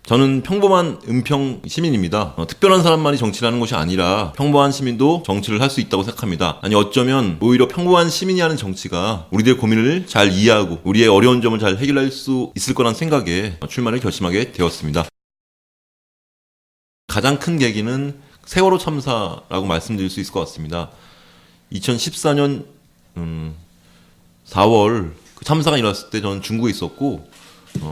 저는 평범한 은평 시민입니다. 특별한 사람만이 정치를 하는 것이 아니라 평범한 시민도 정치를 할 수 있다고 생각합니다. 아니 어쩌면 오히려 평범한 시민이 하는 정치가 우리들의 고민을 잘 이해하고 우리의 어려운 점을 잘 해결할 수 있을 거란 생각에 출마를 결심하게 되었습니다. 가장 큰 계기는 세월호 참사라고 말씀드릴 수 있을 것 같습니다. 2014년 4월 그 참사가 일어났을 때 저는 중국에 있었고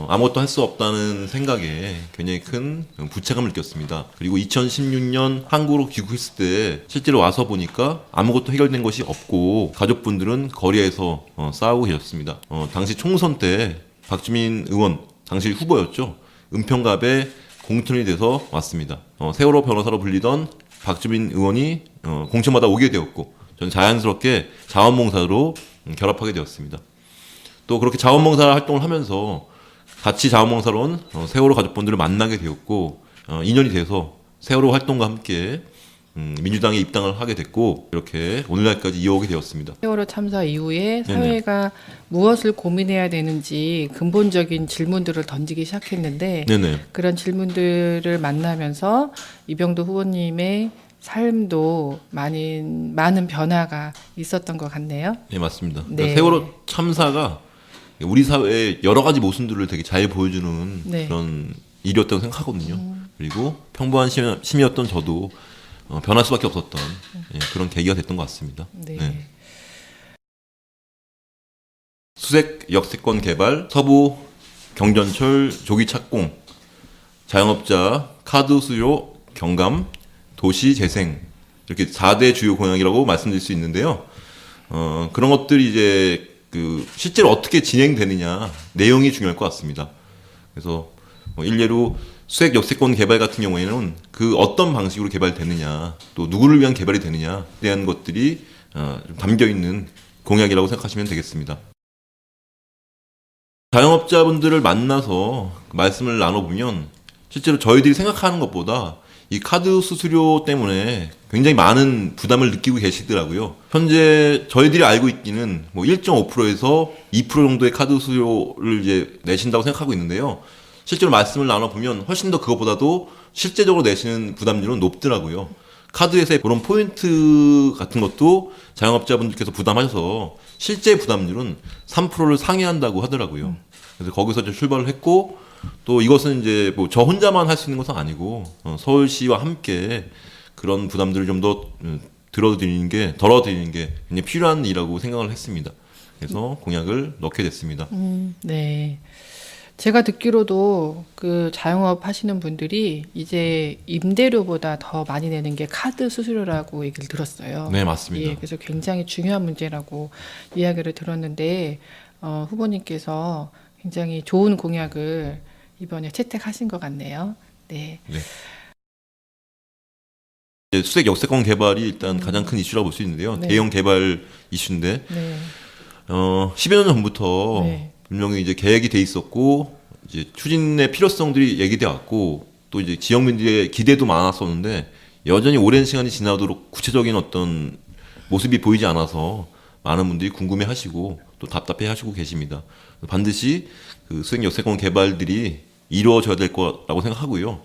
아무것도 할 수 없다는 생각에 굉장히 큰 부채감을 느꼈습니다. 그리고 2016년 한국으로 귀국했을 때 실제로 와서 보니까 아무것도 해결된 것이 없고 가족분들은 거리에서 싸우고 계셨습니다. 당시 총선 때 박주민 의원, 당시 후보였죠. 은평갑에 공천이 돼서 왔습니다. 세월호 변호사로 불리던 박주민 의원이 공천받아 오게 되었고 저는 자연스럽게 자원봉사로 결합하게 되었습니다. 또 그렇게 자원봉사 활동을 하면서 같이 자원봉사로 온 세월호 가족분들을 만나게 되었고 인연이 돼서 세월호 활동과 함께 민주당에 입당을 하게 됐고 이렇게 오늘날까지 이어오게 되었습니다. 세월호 참사 이후에 사회가 무엇을 고민해야 되는지 근본적인 질문들을 던지기 시작했는데 네네. 그런 질문들을 만나면서 이병도 후보님의 삶도 많은 변화가 있었던 것 같네요. 네, 맞습니다. 네. 그러니까 세월호 참사가 우리 사회의 여러 가지 모순들을 되게 잘 보여주는 그런 일이었다고 생각하거든요. 그리고 평범한 시민이었던 저도 변할 수밖에 없었던 그런 계기가 됐던 것 같습니다. 네. 수색 역세권 개발, 서부 경전철 조기 착공, 자영업자 카드 수요 경감, 도시 재생 이렇게 4대 주요 공약이라고 말씀드릴 수 있는데요. 그런 것들이 이제 실제로 어떻게 진행되느냐 내용이 중요할 것 같습니다. 그래서 일례로 수색 역세권 개발 같은 경우에는 그 어떤 방식으로 개발되느냐 또 누구를 위한 개발이 되느냐에 대한 것들이 담겨 있는 공약이라고 생각하시면 되겠습니다. 자영업자분들을 만나서 말씀을 나눠보면 실제로 저희들이 생각하는 것보다 이 카드 수수료 때문에 굉장히 많은 부담을 느끼고 계시더라고요. 현재 저희들이 알고 있기는 1.5%에서 2% 정도의 카드 수수료를 이제 내신다고 생각하고 있는데요. 실제로 말씀을 나눠보면 훨씬 더 그것보다도 실제적으로 내시는 부담률은 높더라고요. 카드에서의 그런 포인트 같은 것도 자영업자분들께서 부담하셔서 실제 부담률은 3%를 상회한다고 하더라고요. 그래서 거기서 이제 출발을 했고 또 이것은 이제 저 혼자만 할 수 있는 것은 아니고 서울시와 함께 그런 부담들을 좀 더 덜어드리는 게 굉장히 필요한 일이라고 생각을 했습니다. 그래서 공약을 넣게 됐습니다. 네. 제가 듣기로도 그 자영업 하시는 분들이 이제 임대료보다 더 많이 내는 게 카드 수수료라고 얘기를 들었어요. 네, 맞습니다. 예, 그래서 굉장히 중요한 문제라고 이야기를 들었는데 후보님께서 굉장히 좋은 공약을 이번에 채택하신 것 같네요. 네. 이제 수색 역세권 개발이 일단 가장 큰 이슈라고 볼 수 있는데요. 네. 대형 개발 이슈인데 10여 년 전부터 분명히 이제 계획이 돼 있었고 이제 추진의 필요성들이 얘기돼 왔고 또 이제 지역민들의 기대도 많았었는데 여전히 오랜 시간이 지나도록 구체적인 어떤 모습이 보이지 않아서 많은 분들이 궁금해하시고 또 답답해하시고 계십니다. 반드시 그 수색 역세권 개발들이 이루어져야 될 거라고 생각하고요.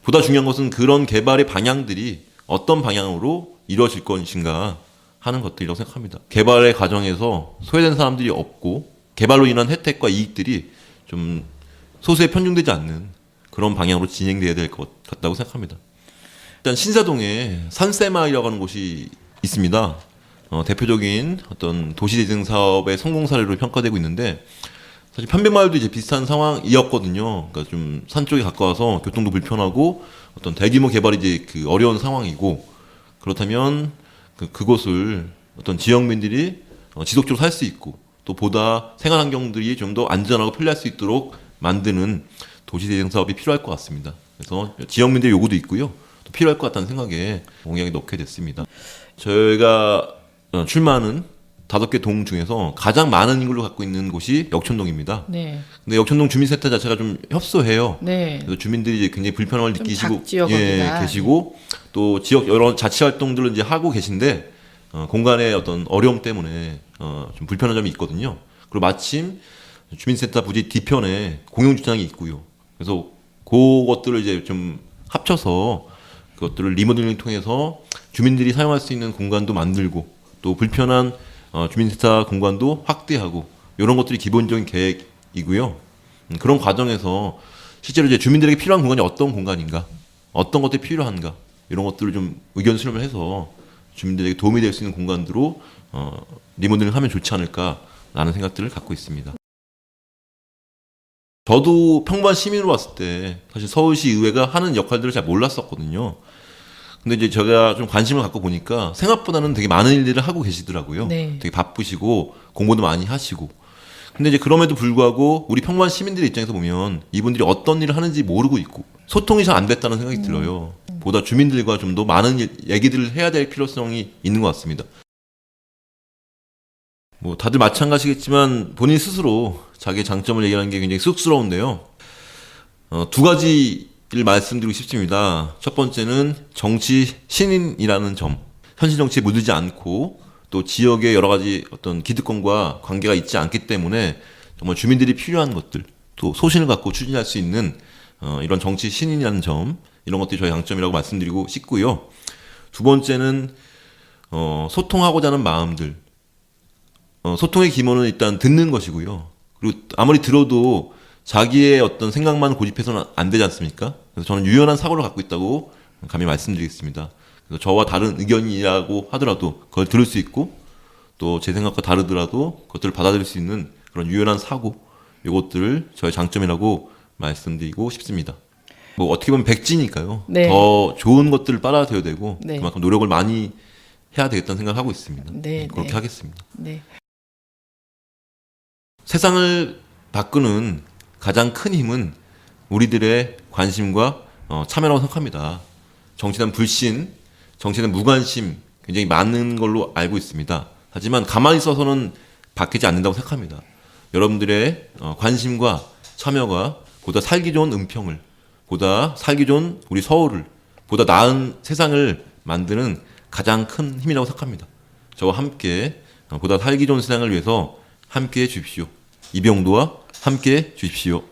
보다 중요한 것은 그런 개발의 방향들이 어떤 방향으로 이루어질 것인가 하는 것들이라고 생각합니다. 개발의 과정에서 소외된 사람들이 없고 개발로 인한 혜택과 이익들이 좀 소수에 편중되지 않는 그런 방향으로 진행돼야 될 것 같다고 생각합니다. 일단 신사동에 산세마을이라고 하는 곳이 있습니다. 대표적인 어떤 도시재생 사업의 성공 사례로 평가되고 있는데 사실 편백마을도 이제 비슷한 상황이었거든요. 그러니까 좀 산 쪽에 가까워서 교통도 불편하고 어떤 대규모 개발이 이제 어려운 상황이고 그렇다면 그곳을 어떤 지역민들이 지속적으로 살 수 있고 또 보다 생활 환경들이 좀 더 안전하고 편리할 수 있도록 만드는 도시재생 사업이 필요할 것 같습니다. 그래서 지역민들의 요구도 있고요. 또 필요할 것 같다는 생각에 공약에 넣게 됐습니다. 저희가 출마하는 5개 동 중에서 가장 많은 인구를 갖고 있는 곳이 역촌동입니다. 네. 근데 역촌동 주민센터 자체가 좀 협소해요. 네. 그래서 주민들이 이제 굉장히 불편함을 느끼시고 계시고 또 지역 여러 자치 활동들을 이제 하고 계신데 공간의 어떤 어려움 때문에 좀 불편한 점이 있거든요. 그리고 마침 주민센터 부지 뒤편에 공용 주차장이 있고요. 그래서 그것들을 이제 좀 합쳐서 그것들을 리모델링 통해서 주민들이 사용할 수 있는 공간도 만들고 또 불편한 주민센터 공간도 확대하고 이런 것들이 기본적인 계획이고요. 그런 과정에서 실제로 이제 주민들에게 필요한 공간이 어떤 공간인가, 어떤 것들이 필요한가 이런 것들을 좀 의견 수렴을 해서 주민들에게 도움이 될 수 있는 공간으로 리모델링을 하면 좋지 않을까라는 생각들을 갖고 있습니다. 저도 평범한 시민으로 봤을 때 사실 서울시 의회가 하는 역할들을 잘 몰랐었거든요. 근데 이제 제가 좀 관심을 갖고 보니까 생각보다는 되게 많은 일들을 하고 계시더라고요. 네. 되게 바쁘시고 공부도 많이 하시고. 근데 이제 그럼에도 불구하고 우리 평범한 시민들의 입장에서 보면 이분들이 어떤 일을 하는지 모르고 있고 소통이 잘 안 됐다는 생각이 들어요. 보다 주민들과 좀 더 많은 얘기들을 해야 될 필요성이 있는 것 같습니다. 뭐 다들 마찬가지겠지만 본인 스스로 자기의 장점을 얘기하는 게 굉장히 쑥스러운데요. 두 가지를 말씀드리고 싶습니다. 첫 번째는 정치 신인이라는 점. 현실 정치에 묻지 않고 또 지역의 여러 가지 어떤 기득권과 관계가 있지 않기 때문에 정말 주민들이 필요한 것들, 또 소신을 갖고 추진할 수 있는 이런 정치 신인이라는 점, 이런 것들이 저의 장점이라고 말씀드리고 싶고요. 두 번째는 소통하고자 하는 마음들. 소통의 기본은 일단 듣는 것이고요. 그리고 아무리 들어도 자기의 어떤 생각만 고집해서는 안 되지 않습니까? 그래서 저는 유연한 사고를 갖고 있다고 감히 말씀드리겠습니다. 그래서 저와 다른 의견이라고 하더라도 그걸 들을 수 있고 또 제 생각과 다르더라도 그것들을 받아들일 수 있는 그런 유연한 사고, 이것들을 저의 장점이라고 말씀드리고 싶습니다. 뭐 어떻게 보면 백지니까요. 네. 더 좋은 것들을 빨아들여야 되고 네. 그만큼 노력을 많이 해야 되겠다는 생각을 하고 있습니다. 네, 그렇게 네. 하겠습니다. 네. 세상을 바꾸는 가장 큰 힘은 우리들의 관심과 참여라고 생각합니다. 정치는 불신, 정치는 무관심 굉장히 많은 걸로 알고 있습니다. 하지만 가만히 있어서는 바뀌지 않는다고 생각합니다. 여러분들의 관심과 참여가 보다 살기 좋은 은평을, 보다 살기 좋은 우리 서울을, 보다 나은 세상을 만드는 가장 큰 힘이라고 생각합니다. 저와 함께 보다 살기 좋은 세상을 위해서 함께해 주십시오. 이병도와 함께해 주십시오.